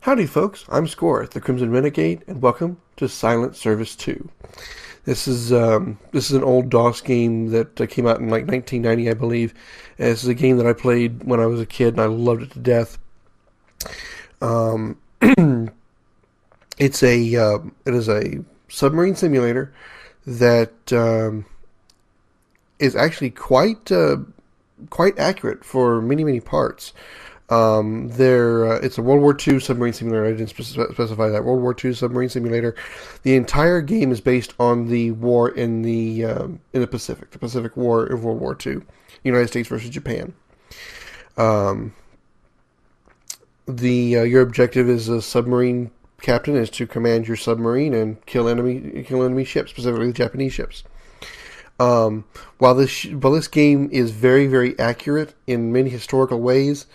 Howdy folks, I'm Scoryth, the Crimson Renegade, and welcome to Silent Service 2. This is an old DOS game that came out in like 1990, I believe. And this is a game that I played when I was a kid, and I loved it to death. Um, it is a submarine simulator that is actually quite accurate for many parts. It's a World War II submarine simulator. I didn't specify that. World War II submarine simulator. The entire game is based on the war in the Pacific, the Pacific War of World War II, United States versus Japan. Your objective as a submarine captain is to command your submarine and kill enemy ships, specifically the Japanese ships. While this game is very accurate in many historical ways,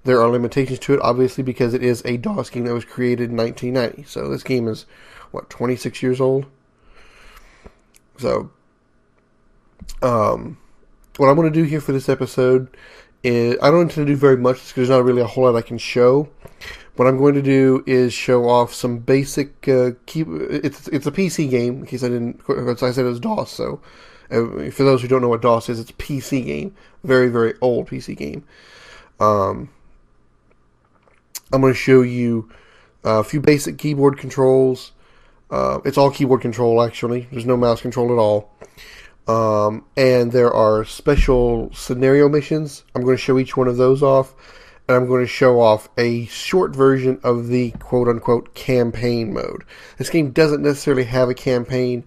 there are limitations to it, obviously, because it is a DOS game that was created in 1990. So this game is, 26 years old? So, what I'm going to do here for this episode is, I don't intend to do very much because there's not really a whole lot I can show. What I'm going to do is show off some basic it's a PC game, in case I didn't, as I said, it's DOS, so for those who don't know what DOS is, it's a PC game. Very old PC game. I'm going to show you a few basic keyboard controls. It's all keyboard control, actually. There's no mouse control at all. And there are special scenario missions. I'm going to show each one of those off. And I'm going to show off a short version of the quote-unquote campaign mode. This game doesn't necessarily have a campaign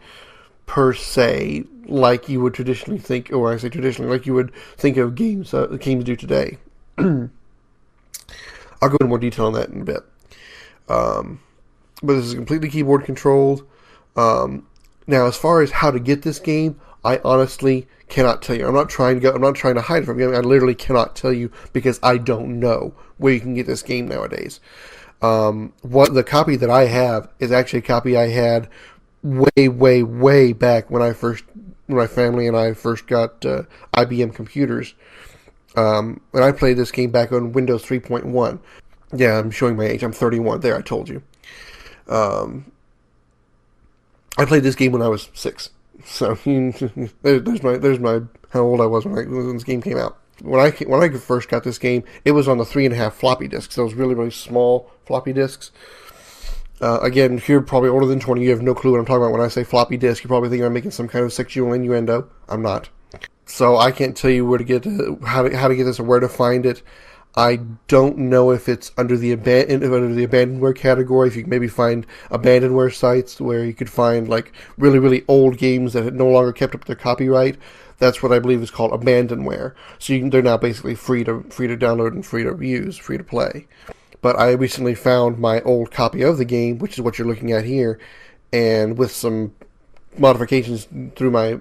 per se, like you would traditionally think, or I say traditionally, like you would think of games do today. I'll go into more detail on that in a bit. But this is completely keyboard controlled. Now, as far as how to get this game, I honestly cannot tell you. I'm not trying to hide it from you. I literally cannot tell you because I don't know where you can get this game nowadays. What the copy that I have is actually a copy I had way back when my family and I first got IBM computers. And I played this game back on Windows 3.1. Yeah, I'm showing my age. I'm 31. There, I told you. I played this game when I was 6. So there's my how old I was when this game came out. When I first got this game, it was on the 3.5 floppy disks. Those really small floppy disks. Again, if you're probably older than 20, you have no clue what I'm talking about when I say floppy disk. You're probably thinking I'm making some kind of sexual innuendo. I'm not. So I can't tell you where to get how to get this or where to find it. I don't know if it's under the abandonware category. If you can maybe find abandonware sites where you could find like really old games that had no longer kept up their copyright. That's what I believe is called abandonware. So they're now basically free to download and free to use, free to play. But I recently found my old copy of the game, which is what you're looking at here, and with some modifications through my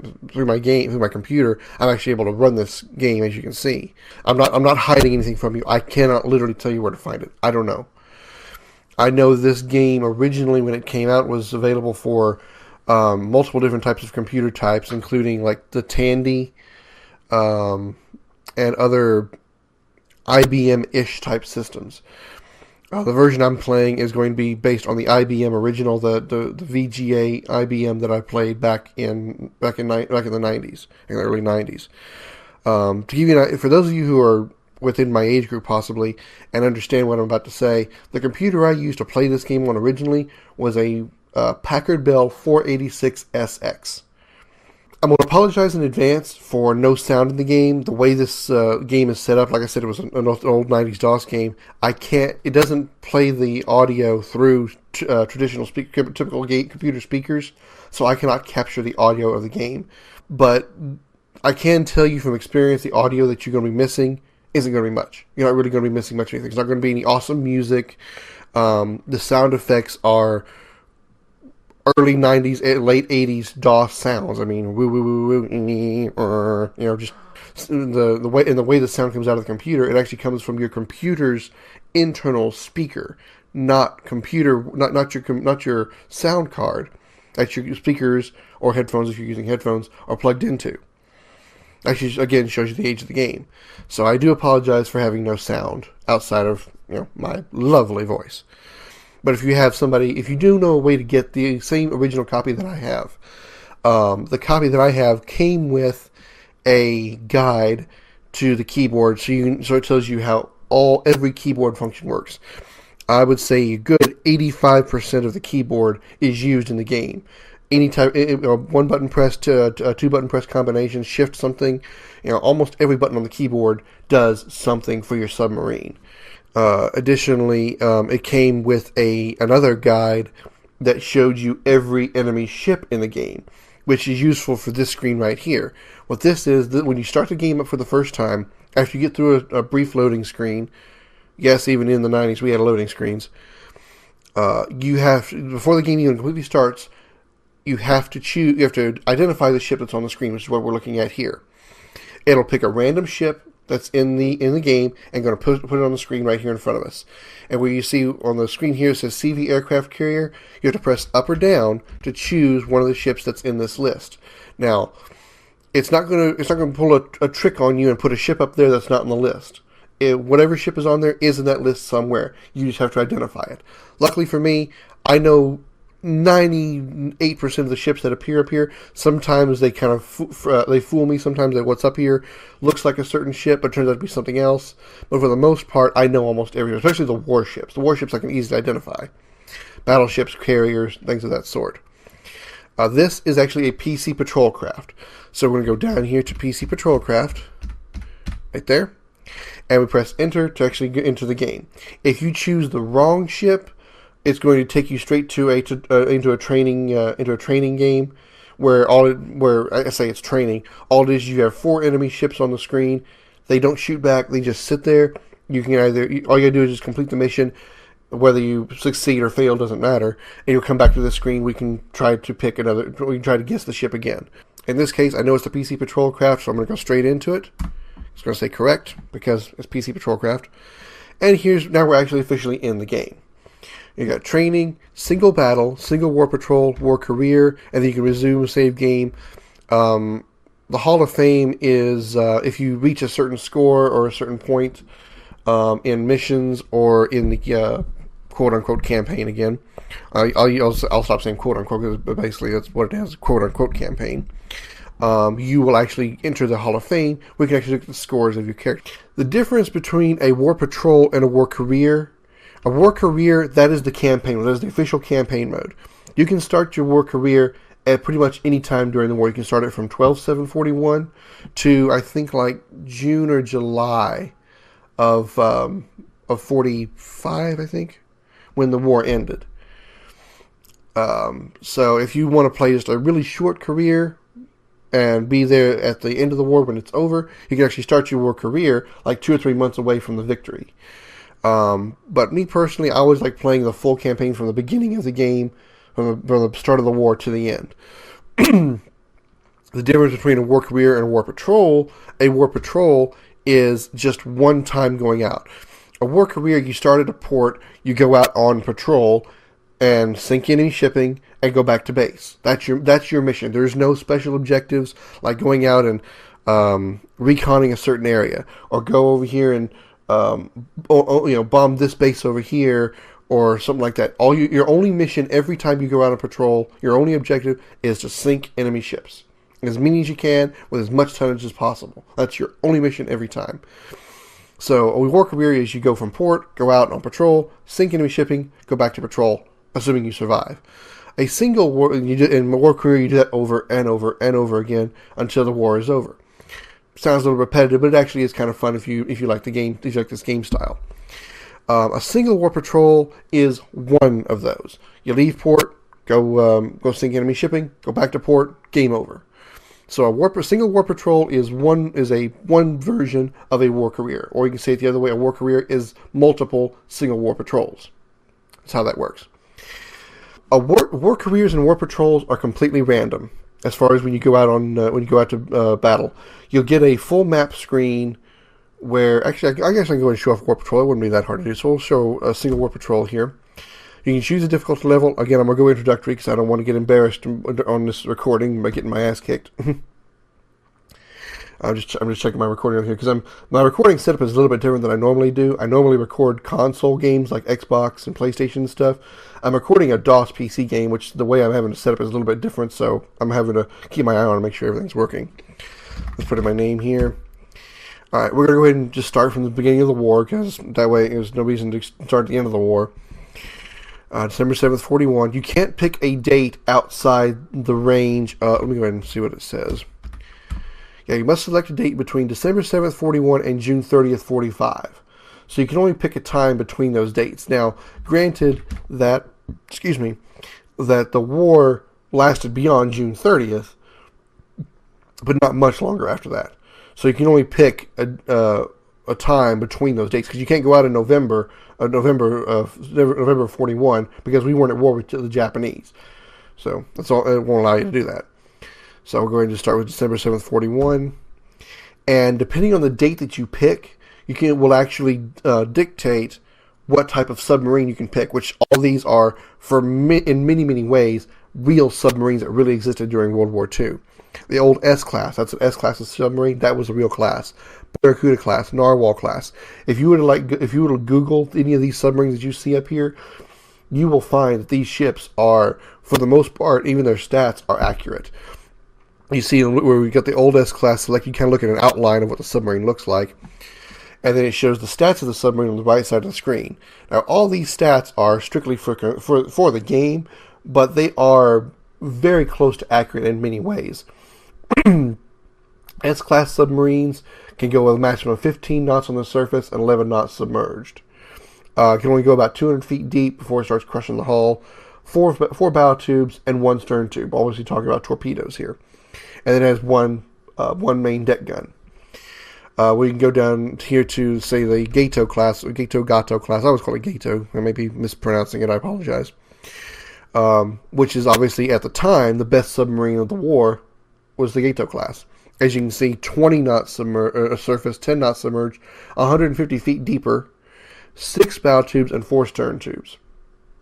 computer, I'm actually able to run this game, as you can see. I'm not hiding anything from you. I cannot literally tell you where to find it. I don't know. I know this game originally, when it came out, was available for multiple different types of computer types, including like the Tandy and other IBM-ish type systems. The version I'm playing is going to be based on the IBM original, the VGA IBM that I played back in the 90s, in the early 90s. To give you for those of you who are within my age group possibly and understand what I'm about to say, the computer I used to play this game on originally was a Packard Bell 486SX. I'm going to apologize in advance for no sound in the game. The way this game is set up, like I said, it was an old 90s DOS game. It doesn't play the audio through traditional typical computer speakers, so I cannot capture the audio of the game. But I can tell you from experience, the audio that you're going to be missing isn't going to be much. You're not really going to be missing much of anything. There's not going to be any awesome music. The sound effects are early 90s, late 80s DOS sounds. I mean, just the way the sound comes out of the computer, it actually comes from your computer's internal speaker, not your sound card that your speakers or headphones, if you're using headphones, are plugged into. Actually, again, shows you the age of the game. So I do apologize for having no sound outside of my lovely voice. But if you have somebody, if you do know a way to get the same original copy that I have, the copy that I have came with a guide to the keyboard, so it tells you how every keyboard function works. I would say a good 85% of the keyboard is used in the game. Any type, one button press to a two button press combination, shift something, almost every button on the keyboard does something for your submarine. Additionally, it came with another guide that showed you every enemy ship in the game, which is useful for this screen right here. What this is, that when you start the game up for the first time, after you get through a brief loading screen, yes, even in the 90s we had loading screens, you have, before the game even completely starts, you have to identify the ship that's on the screen, which is what we're looking at here. It'll pick a random ship that's in the game and going to put it on the screen right here in front of us. And where you see on the screen here it says CV aircraft carrier, you have to press up or down to choose one of the ships that's in this list. Now, it's not going to pull a trick on you and put a ship up there that's not on the list. Whatever ship is on there is in that list somewhere. You just have to identify it. Luckily for me, I know 98% of the ships that appear up here. Sometimes they kind of they fool me. Sometimes what's up here looks like a certain ship, but turns out to be something else. But for the most part, I know almost every, especially the warships. The warships I can easily identify. Battleships, carriers, things of that sort. This is actually a PC patrol craft. So we're going to go down here to PC patrol craft, right there, and we press enter to actually get into the game. If you choose the wrong ship, it's going to take you straight to into a training game where I say it's training. All it is, you have 4 enemy ships on the screen. They don't shoot back. They just sit there. You can all you gotta do is just complete the mission. Whether you succeed or fail doesn't matter. And you'll come back to this screen. We can try to pick another. We can try to guess the ship again. In this case, I know it's the PC patrol craft, so I'm going to go straight into it. It's going to say correct because it's PC patrol craft. And now we're actually officially in the game. You got training, single battle, single war patrol, war career, and then you can resume save game. The Hall of Fame is if you reach a certain score or a certain point in missions or in the quote-unquote campaign again. I'll stop saying quote-unquote because basically that's what it is, quote-unquote campaign. You will actually enter the Hall of Fame. We can actually look at the scores of your character. The difference between a war patrol and a war career, that is the campaign mode. That is the official campaign mode. You can start your war career at pretty much any time during the war. You can start it from 12/7/41 to I think like June or July of 45, I think, when the war ended. So if you want to play just a really short career and be there at the end of the war when it's over, you can actually start your war career like 2 or 3 months away from the victory. But me personally, I always like playing the full campaign from the beginning of the game, from the start of the war to the end. The difference between a war career and a war patrol is just one time going out. A war career, you start at a port, you go out on patrol, and sink enemy shipping, and go back to base. That's your mission. There's no special objectives like going out and reconning a certain area, or go over here and bomb this base over here, or something like that. Your only mission every time you go out on patrol, your only objective is to sink enemy ships. As many as you can, with as much tonnage as possible. That's your only mission every time. So, a war career is you go from port, go out on patrol, sink enemy shipping, go back to patrol, assuming you survive. A single war, in a war career, you do that over and over and over again until the war is over. Sounds a little repetitive, but it actually is kind of fun if you like the game, if you like this game style. A single war patrol is one of those. You leave port, go sink enemy shipping, go back to port, game over. So a single war patrol is one version of a war career, or you can say it the other way: a war career is multiple single war patrols. That's how that works. War careers and war patrols are completely random as far as when you go out to battle. You'll get a full map screen where actually I guess I can go and show off war patrol. It wouldn't be that hard to do. So we'll show a single war patrol here. You can choose a difficulty level. Again, I'm going to go introductory because I don't want to get embarrassed on this recording by getting my ass kicked. I'm just checking my recording on here because my recording setup is a little bit different than I normally do. I normally record console games like Xbox and PlayStation and stuff. I'm recording a DOS PC game, which the way I'm having to set up is a little bit different, so I'm having to keep my eye on it and make sure everything's working. Let's put in my name here. All right, we're going to go ahead and just start from the beginning of the war, because that way there's no reason to start at the end of the war. December 7th, 41. You can't pick a date outside the range. Let me go ahead and see what it says. Yeah, you must select a date between December 7th, 41 and June 30th, 45. So you can only pick a time between those dates. Now, granted that, that the war lasted beyond June 30th, but not much longer after that. So you can only pick a time between those dates, because you can't go out in November of 41, because we weren't at war with the Japanese. So that's all. It won't allow you to do that. So we're going to start with December 7th, 41. And depending on the date that you pick, will actually dictate what type of submarine you can pick, which all these are, in many, many ways, real submarines that really existed during World War II. The old S-class, that's an S-class of submarine, that was a real class. Barracuda class, Narwhal class. If you were to Google any of these submarines that you see up here, you will find that these ships are, for the most part, even their stats are accurate. You see where we got the old S-class select, you kind of look at an outline of what the submarine looks like, and then it shows the stats of the submarine on the right side of the screen. Now, all these stats are strictly for the game, but they are very close to accurate in many ways. S-class submarines can go with a maximum of 15 knots on the surface and 11 knots submerged. Can only go about 200 feet deep before it starts crushing the hull. Four bow tubes and one stern tube. Obviously talking about torpedoes here. And then it has one main deck gun. We can go down here to, say, the Gato class, or Gato class. I always call it Gato. I may be mispronouncing it. I apologize. Which is obviously, at the time, the best submarine of the war was the Gato class. As you can see, 20 knots surface, 10 knots submerged, 150 feet deeper, 6 bow tubes, and 4 stern tubes.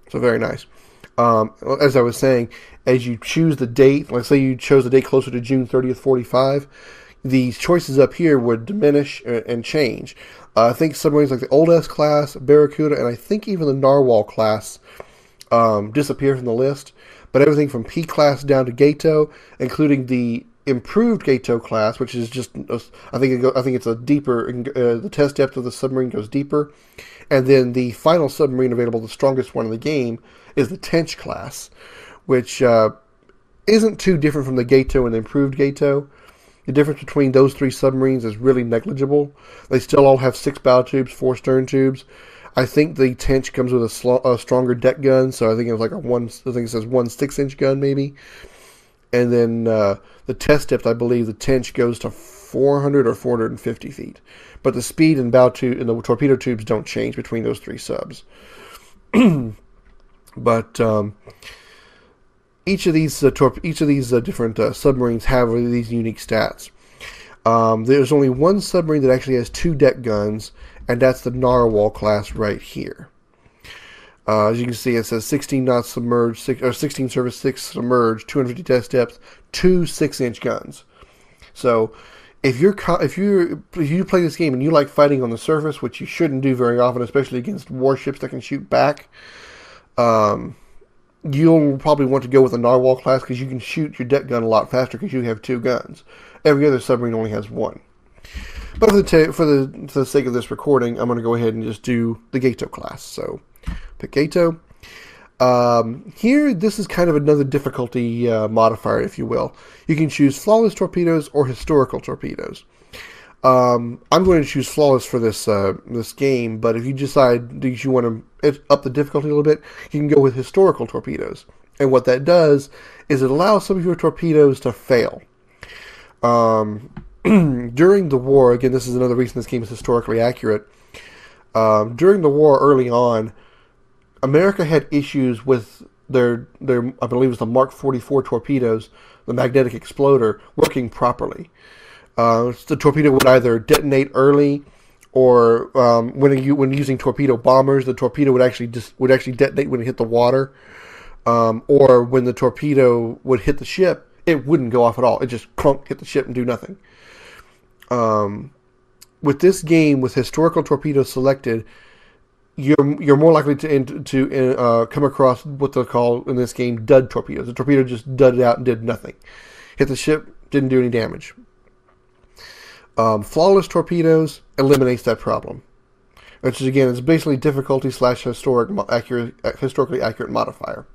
So very nice. As I was saying, as you choose the date, let's say you chose the date closer to June 30th, 45, the choices up here would diminish and change. I think submarines like the Old S class, Barracuda, and I think even the Narwhal class disappear from the list. But everything from P class down to Gato, including the improved Gato class, which is just, I think it's a deeper, the test depth of the submarine goes deeper. And then the final submarine available, the strongest one in the game, is the Tench class, which isn't too different from the Gato and the improved Gato. The difference between those three submarines is really negligible. They still all have 6 bow tubes, 4 stern tubes. I think the Tench comes with a stronger deck gun, so I think it was like I think it says 1 6-inch gun maybe. And then the test depth, I believe the Tench goes to 400 or 450 feet. But the speed and bow tube and the torpedo tubes don't change between those three subs. But each of these different submarines have these unique stats. There's only one submarine that actually has 2 deck guns, and that's the Narwhal class right here. As you can see, it says 16 knots submerged, 16 surface, 6 submerged, 250 test depth, 2 6-inch guns. So if you play this game and you like fighting on the surface, which you shouldn't do very often, especially against warships that can shoot back, you'll probably want to go with the Narwhal class, because you can shoot your deck gun a lot faster because you have 2 guns. Every other submarine only has 1. But for the sake of this recording, I'm going to go ahead and just do the Gato class. So pick Gato. Here, this is kind of another difficulty modifier, if you will. You can choose flawless torpedoes or historical torpedoes. I'm going to choose flawless for this game, but if you decide that you want to up the difficulty a little bit, you can go with historical torpedoes. And what that does is it allows some of your torpedoes to fail. During the war, again, this is another reason this game is historically accurate. During the war, early on, America had issues with their I believe it was the Mark 44 torpedoes, the magnetic exploder, working properly. The torpedo would either detonate early, or when using torpedo bombers, the torpedo would actually detonate when it hit the water, or when the torpedo would hit the ship, it wouldn't go off at all. It just hit the ship and do nothing. With this game, with historical torpedoes selected, you're more likely to come across what they'll call in this game dud torpedoes. The torpedo just dudded out and did nothing. Hit the ship, didn't do any damage. Flawless torpedoes eliminates that problem, which is, again, it's basically difficulty / historically accurate modifier.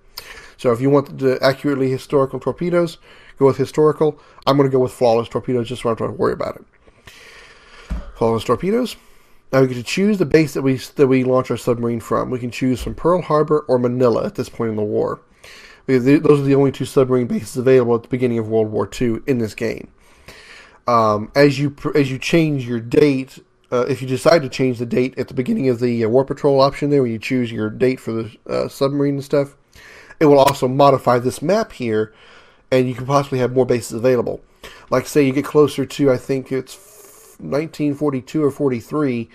So if you want the accurately historical torpedoes, go with historical. I'm going to go with flawless torpedoes just so I don't have to worry about it. Flawless torpedoes. Now we get to choose the base that we launch our submarine from. We can choose from Pearl Harbor or Manila at this point in the war. Those are the only two submarine bases available at the beginning of World War II in this game. As you change your date, if you decide to change the date at the beginning of the War Patrol option there, when you choose your date for the submarine and stuff, it will also modify this map here, and you can possibly have more bases available. Like, say you get closer to, I think it's 1942 or 43,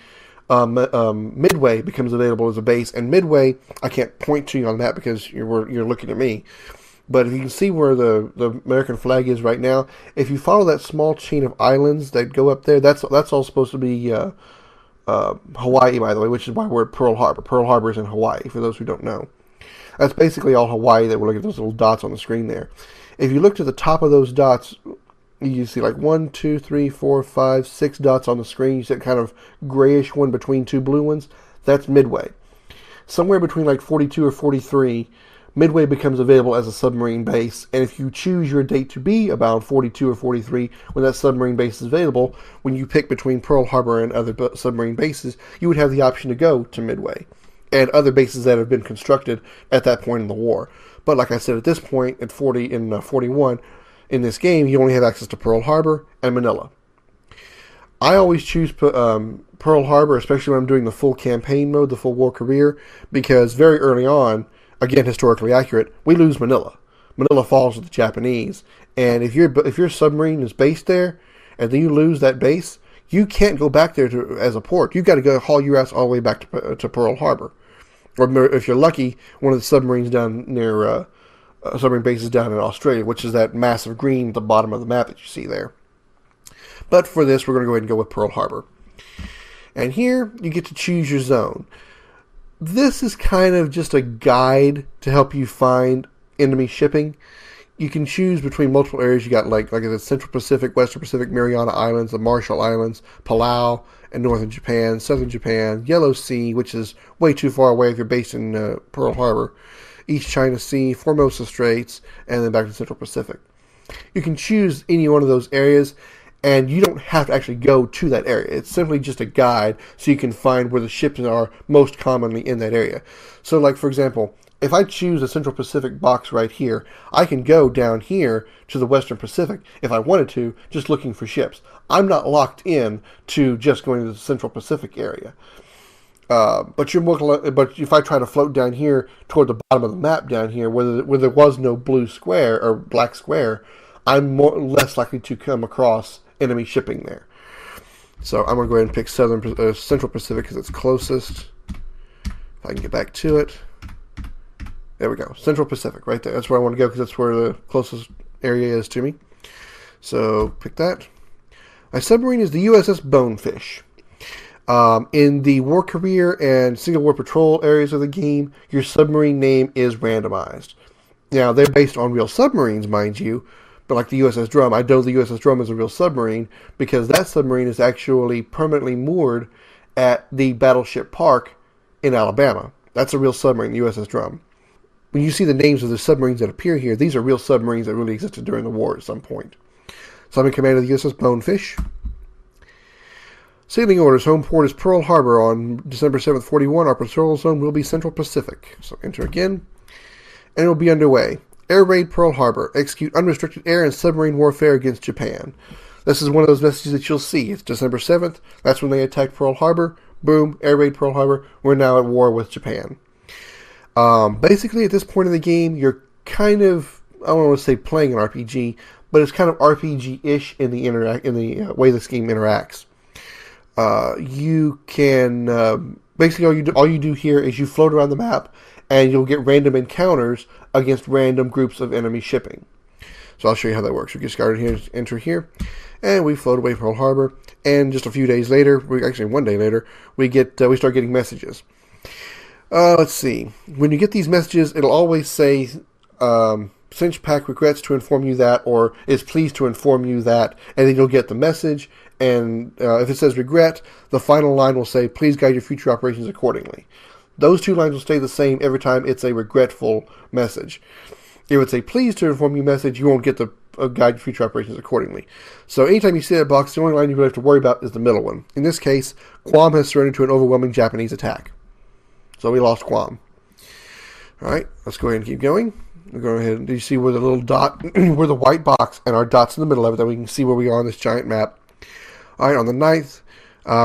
Midway becomes available as a base, and Midway, I can't point to you on the map because you're looking at me, but if you can see where the American flag is right now, if you follow that small chain of islands that go up there, that's all supposed to be Hawaii, by the way, which is why we're at Pearl Harbor. Pearl Harbor is in Hawaii, for those who don't know. That's basically all Hawaii that we're looking at, those little dots on the screen there. If you look to the top of those dots, you see like 1, 2, 3, 4, 5, 6 dots on the screen. You see that kind of grayish one between two blue ones. That's Midway. Somewhere between like 42 or 43, Midway becomes available as a submarine base. And if you choose your date to be about 42 or 43, when that submarine base is available, when you pick between Pearl Harbor and other submarine bases, you would have the option to go to Midway and other bases that have been constructed at that point in the war. But like I said, at this point, at 41, in this game, you only have access to Pearl Harbor and Manila. I always choose Pearl Harbor, especially when I'm doing the full campaign mode, the full war career, because very early on, again, historically accurate, we lose Manila. Manila falls to the Japanese, and if your submarine is based there, and then you lose that base, you can't go back there as a port. You've got to go haul your ass all the way back to Pearl Harbor. Or if you're lucky, one of the submarines down near submarine bases down in Australia, which is that massive green at the bottom of the map that you see there. But for this, we're going to go ahead and go with Pearl Harbor. And here, you get to choose your zone. This is kind of just a guide to help you find enemy shipping. You can choose between multiple areas. You got like I said, Central Pacific, Western Pacific, Mariana Islands, the Marshall Islands, Palau, and Northern Japan, Southern Japan, Yellow Sea, which is way too far away if you're based in Pearl Harbor, East China Sea, Formosa Straits, and then back to Central Pacific. You can choose any one of those areas, and you don't have to actually go to that area. It's simply just a guide so you can find where the ships are most commonly in that area. So, like, for example, if I choose the Central Pacific box right here, I can go down here to the Western Pacific if I wanted to, just looking for ships. I'm not locked in to just going to the Central Pacific area. But if I try to float down here toward the bottom of the map down here, where there was no blue square or black square, I'm less likely to come across enemy shipping there. So I'm going to go ahead and pick Central Pacific because it's closest. If I can get back to it. There we go. Central Pacific, right there. That's where I want to go because that's where the closest area is to me. So pick that. My submarine is the USS Bonefish. In the war career and single war patrol areas of the game, your submarine name is randomized. Now, they're based on real submarines, mind you, but like the USS Drum, I know the USS Drum is a real submarine because that submarine is actually permanently moored at the Battleship Park in Alabama. That's a real submarine, the USS Drum. When you see the names of the submarines that appear here, these are real submarines that really existed during the war at some point. So I'm in command of the USS Bonefish. Sailing orders. Home port is Pearl Harbor on December 7th, 41. Our patrol zone will be Central Pacific. So enter again. And it will be underway. Air raid Pearl Harbor. Execute unrestricted air and submarine warfare against Japan. This is one of those messages that you'll see. It's December 7th. That's when they attacked Pearl Harbor. Boom. Air raid Pearl Harbor. We're now at war with Japan. Basically, at this point in the game, you're kind of, I don't want to say playing an RPG, but it's kind of RPG-ish in the way this game interacts. You can basically all you do here is you float around the map, and you'll get random encounters against random groups of enemy shipping. So I'll show you how that works. We get started here, enter here, and we float away from Pearl Harbor. And just a few days later, actually 1 day later, we start getting messages. Let's see. When you get these messages, it'll always say, Cinch Pack regrets to inform you that, or is pleased to inform you that, and then you'll get the message. And if it says regret, the final line will say, please guide your future operations accordingly. Those two lines will stay the same every time it's a regretful message. If it's a pleased to inform you message, you won't get the guide your future operations accordingly. So anytime you see that box, the only line you really have to worry about is the middle one. In this case, Guam has surrendered to an overwhelming Japanese attack. So we lost Guam. Alright, let's go ahead and keep going. We'll go ahead. Do you see where the little dot, where the white box, and our dot's in the middle of it, that we can see where we are on this giant map. Alright, on the 9th,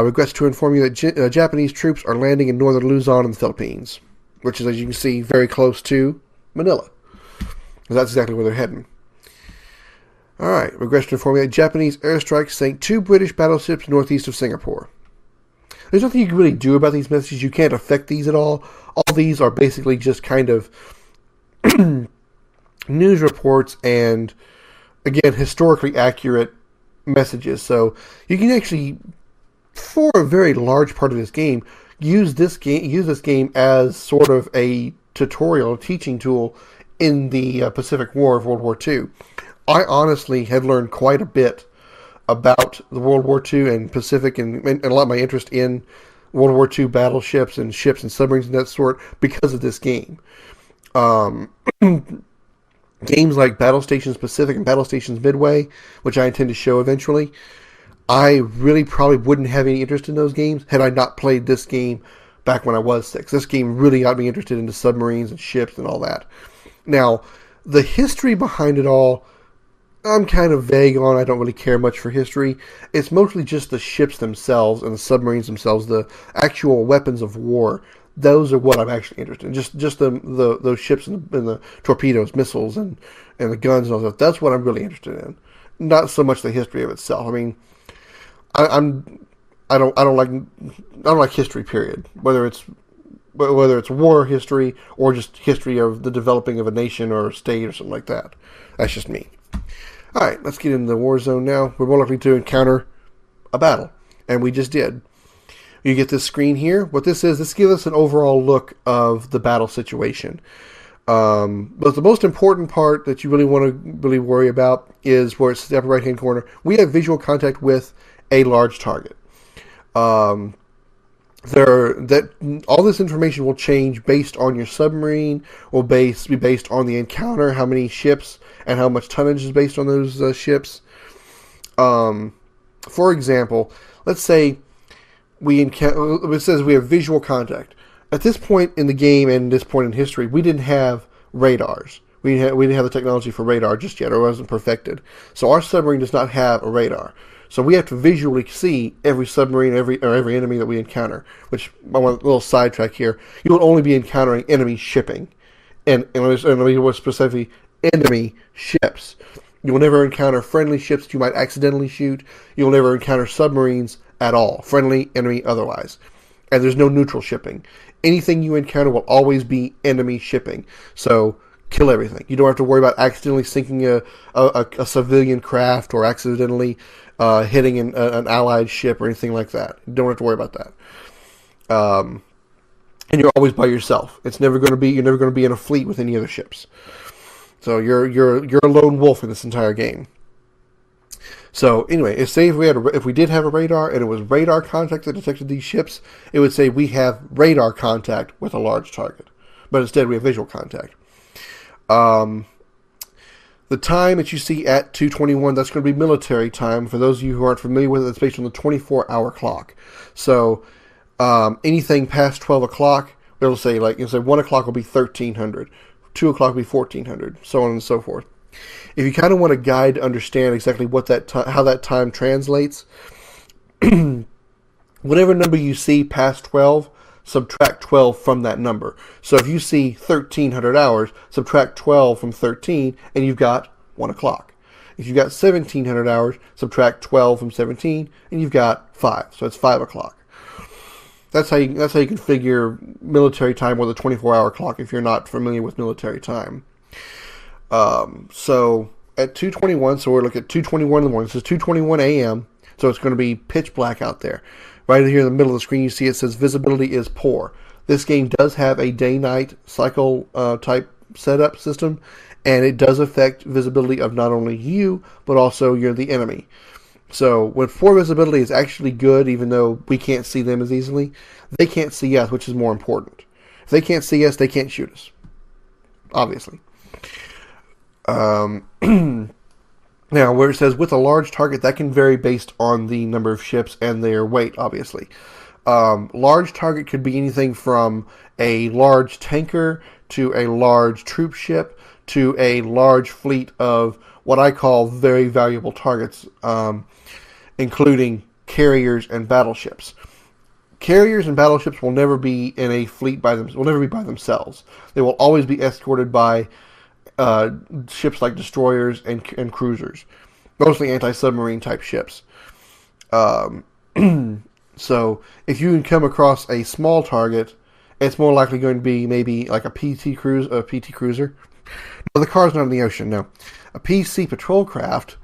regrets to inform you that Japanese troops are landing in northern Luzon in the Philippines, which is, as you can see, very close to Manila. That's exactly where they're heading. Alright, regrets to inform you that Japanese airstrikes sank 2 British battleships northeast of Singapore. There's nothing you can really do about these messages. You can't affect these at all. All these are basically just kind of news reports and, again, historically accurate messages. So you can actually, for a very large part of this game, use this game as sort of a tutorial, a teaching tool in the Pacific War of World War II. I honestly have learned quite a bit about the World War II and Pacific, and a lot of my interest in World War II battleships and ships and submarines and that sort because of this game. Games like Battle Stations Pacific and Battle Stations Midway, which I intend to show eventually, I really probably wouldn't have any interest in those games had I not played this game back when I was 6. This game really got me interested into submarines and ships and all that. Now, the history behind it all, I'm kind of vague on. I don't really care much for history. It's mostly just the ships themselves and the submarines themselves, the actual weapons of war. Those are what I'm actually interested in. Just those ships and the torpedoes, missiles, and the guns and all that. That's what I'm really interested in. Not so much the history of itself. I mean, I don't like history. Period. Whether it's war history or just history of the developing of a nation or a state or something like that. That's just me. Alright, let's get into the Warzone now. We're more likely to encounter a battle. And we just did. You get this screen here. What this is, this gives us an overall look of the battle situation. But the most important part that you really want to worry about is where it's the upper right-hand corner. We have visual contact with a large target. All this information will change based on your submarine, will be based on the encounter, how many ships, and how much tonnage is based on those ships. For example, let's say it says we have visual contact. At this point in the game and this point in history, we didn't have radars. We didn't have the technology for radar just yet, or it wasn't perfected. So our submarine does not have a radar. So we have to visually see every submarine, every enemy that we encounter. Which, I want a little sidetrack here. You will only be encountering enemy shipping, and specifically enemy ships. You will never encounter friendly ships that you might accidentally shoot. You will never encounter submarines at all, friendly, enemy, otherwise. And there's no neutral shipping. Anything you encounter will always be enemy shipping. So kill everything. You don't have to worry about accidentally sinking a civilian craft or accidentally hitting an allied ship or anything like that. You don't have to worry about that. And you're always by yourself. You're never going to be in a fleet with any other ships. So you're a lone wolf in this entire game. So anyway, say if we did have a radar and it was radar contact that detected these ships, it would say we have radar contact with a large target. But instead we have visual contact. The time that you see at 2:21, that's going to be military time. For those of you who aren't familiar with it, it's based on the 24-hour clock. So anything past 12 o'clock, it'll say 1 o'clock will be 1300, 2 o'clock will be 1400, so on and so forth. If you kind of want a guide to understand exactly what how that time translates, whatever number you see past 12, subtract 12 from that number. So if you see 1300 hours, subtract 12 from 13, and you've got 1 o'clock. If you've got 1700 hours, subtract 12 from 17, and you've got 5. So it's 5 o'clock. That's how you can figure military time with a 24-hour clock if you're not familiar with military time. So at 2:21, so we're looking at 2:21 in the morning. This is 2:21 a.m., so it's going to be pitch black out there. Right here in the middle of the screen, you see it says visibility is poor. This game does have a day-night cycle type setup system, and it does affect visibility of not only you, but also the enemy. So when poor visibility is actually good, even though we can't see them as easily, they can't see us, which is more important. If they can't see us, they can't shoot us, obviously. Now, where it says with a large target, that can vary based on the number of ships and their weight, obviously. Large target could be anything from a large tanker to a large troop ship to a large fleet of what I call very valuable targets, including carriers and battleships. Carriers and battleships will never be in a fleet by themselves. They will always be escorted by ships like destroyers and cruisers, mostly anti-submarine type ships. So if you can come across a small target, it's more likely going to be maybe like a PT cruiser. No, the car's not in the ocean. No, a PC patrol craft,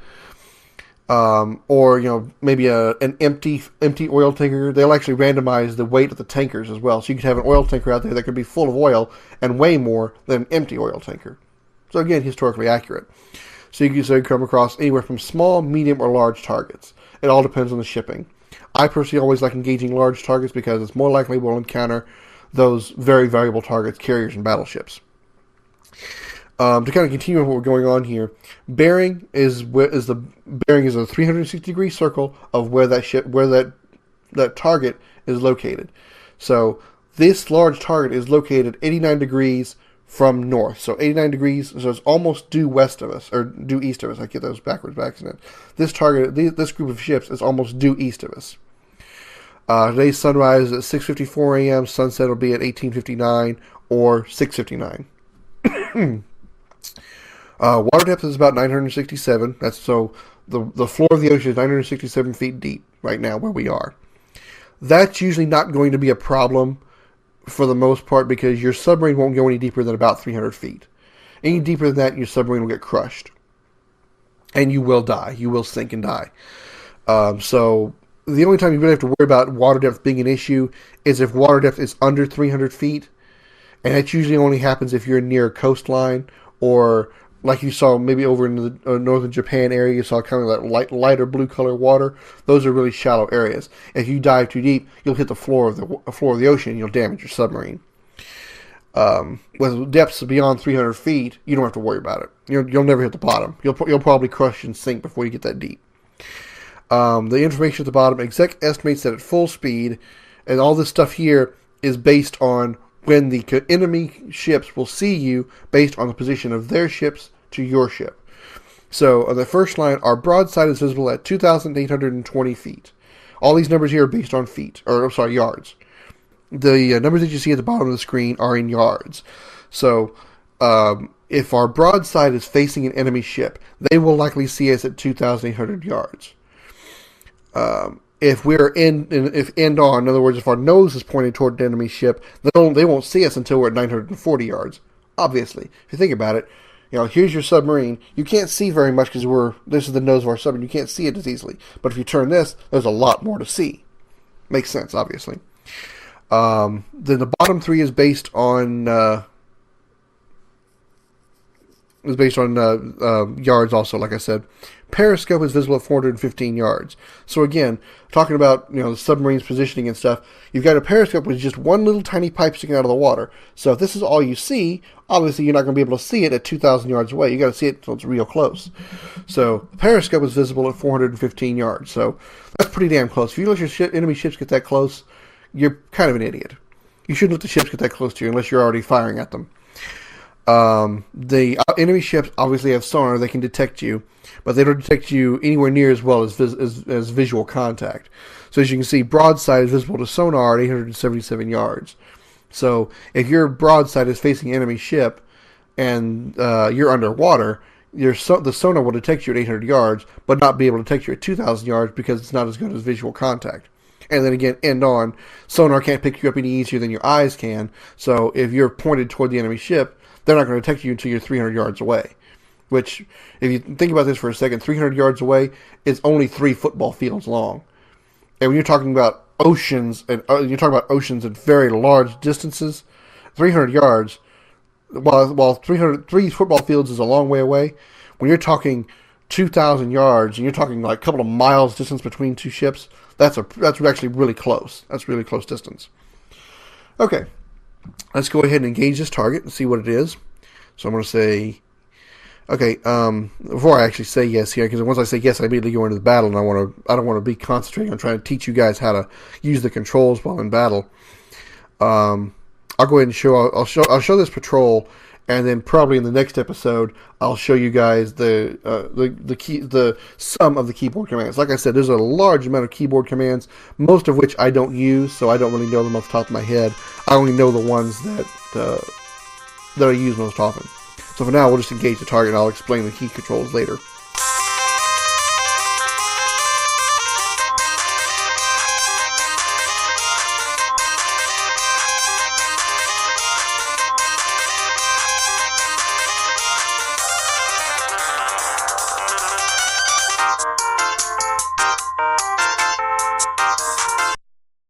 or maybe an empty oil tanker. They'll actually randomize the weight of the tankers as well. So you could have an oil tanker out there that could be full of oil and weigh more than an empty oil tanker. So again, historically accurate. So you can come across anywhere from small, medium, or large targets. It all depends on the shipping. I personally always like engaging large targets because it's more likely we'll encounter those very valuable targets, carriers and battleships. To kind of continue what we're going on here, bearing is a 360-degree circle of where that target is located. So this large target is located 89 degrees from north. So 89 degrees, so it's almost due west of us, or due east of us. I get those backwards by accident. This group of ships is almost due east of us. Today's sunrise is at 6:54 a.m. Sunset will be at 18:59 or 6:59. Water depth is about 967. That's so the floor of the ocean is 967 feet deep right now where we are. That's usually not going to be a problem for the most part because your submarine won't go any deeper than about 300 feet. Any deeper than that, your submarine will get crushed. And you will die. You will sink and die. So the only time you really have to worry about water depth being an issue is if water depth is under 300 feet. And that usually only happens if you're near a coastline or like you saw maybe over in the northern Japan area, you saw kind of that lighter blue color water. Those are really shallow areas. If you dive too deep, you'll hit the floor of the ocean and you'll damage your submarine. With depths beyond 300 feet, you don't have to worry about it. You'll never hit the bottom. You'll probably crush and sink before you get that deep. The information at the bottom, exec estimates that at full speed, and all this stuff here is based on when the enemy ships will see you based on the position of their ships to your ship. So on the first line, our broadside is visible at 2,820 feet. All these numbers here are based on yards. The numbers that you see at the bottom of the screen are in yards. So if our broadside is facing an enemy ship, they will likely see us at 2,800 yards. If we're end on, in other words, if our nose is pointed toward an enemy ship, they won't see us until we're at 940 yards. Obviously, if you think about it, here's your submarine. You can't see very much because this is the nose of our submarine. You can't see it as easily. But if you turn this, there's a lot more to see. Makes sense, obviously. Then the bottom three is based on yards also, like I said. Periscope is visible at 415 yards. So again, talking about the submarine's positioning and stuff, you've got a periscope with just one little tiny pipe sticking out of the water. So if this is all you see, obviously you're not going to be able to see it at 2,000 yards away. You got to see it until it's real close. So the periscope is visible at 415 yards. So that's pretty damn close. If you let your enemy ships get that close, you're kind of an idiot. You shouldn't let the ships get that close to you unless you're already firing at them. The enemy ships obviously have sonar. They can detect you, but they don't detect you anywhere near as well as visual contact. So as you can see, broadside is visible to sonar at 877 yards. So if your broadside is facing an enemy ship and you're underwater, the sonar will detect you at 800 yards, but not be able to detect you at 2,000 yards because it's not as good as visual contact. And then again, end on, sonar can't pick you up any easier than your eyes can. So if you're pointed toward the enemy ship, they're not going to detect you until you're 300 yards away. which, if you think about this for a second, 300 yards away is only 3 football fields long. And when you're talking about oceans, and you're talking about oceans at very large distances, 300 yards, while 3 football fields is a long way away, when you're talking 2,000 yards, and you're talking like a couple of miles distance between 2 ships, that's actually really close. That's really close distance. Okay, let's go ahead and engage this target and see what it is. So I'm going to say, okay, before I actually say yes here, because once I say yes, I immediately go into the battle, and I don't want to be concentrating on trying to teach you guys how to use the controls while in battle. I'll go ahead and I'll show this patrol, and then probably in the next episode I'll show you guys the sum of the keyboard commands. Like I said, there's a large amount of keyboard commands, most of which I don't use, so I don't really know them off the top of my head. I only know the ones that I use most often. So for now, we'll just engage the target, and I'll explain the key controls later.